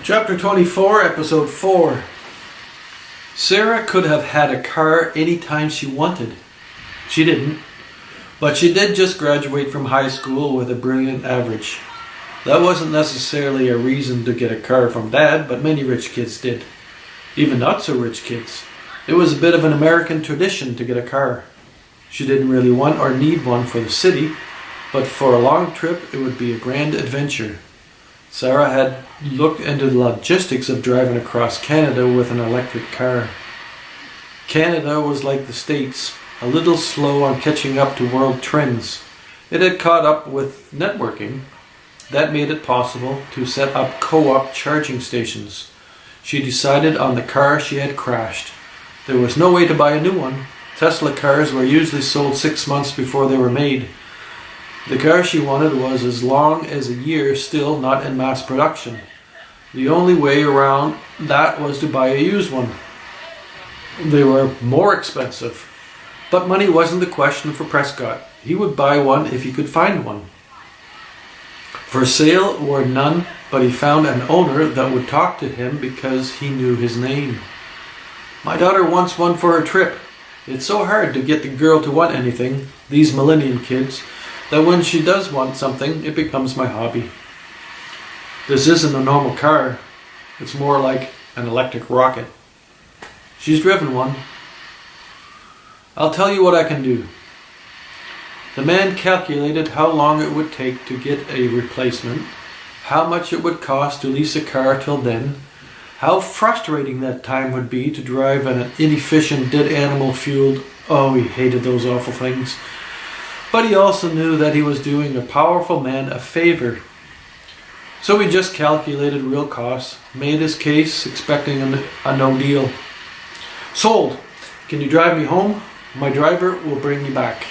Chapter 24, Episode 4. Sarah could have had a car anytime she wanted. She didn't. But she did just graduate from high school with a brilliant average. That wasn't necessarily a reason to get a car from Dad, but many rich kids did. Even not so rich kids. It was a bit of an American tradition to get a car. She didn't really want or need one for the city, but for a long trip it would be a grand adventure. Zara had looked into the logistics of driving across Canada with an electric car. Canada was like the States, a little slow on catching up to world trends. It had caught up with networking. That made it possible to set up co-op charging stations. She decided on the car she had crashed. There was no way to buy a new one. Tesla cars were usually sold 6 months before they were made. The car she wanted was as long as a year, still not in mass production. The only way around that was to buy a used one. They were more expensive. But money wasn't the question for Prescott. He would buy one if he could find one. For sale were none, but he found an owner that would talk to him because he knew his name. "My daughter wants one for her trip. It's so hard to get the girl to want anything, these millennium kids, that when she does want something, it becomes my hobby. This isn't a normal car. It's more like an electric rocket. She's driven one. I'll tell you what I can do." The man calculated how long it would take to get a replacement, how much it would cost to lease a car till then, how frustrating that time would be to drive an inefficient dead animal fueled, oh, he hated those awful things. But he also knew that he was doing a powerful man a favor. So he just calculated real costs, made his case, expecting a no deal. "Sold. Can you drive me home? My driver will bring you back."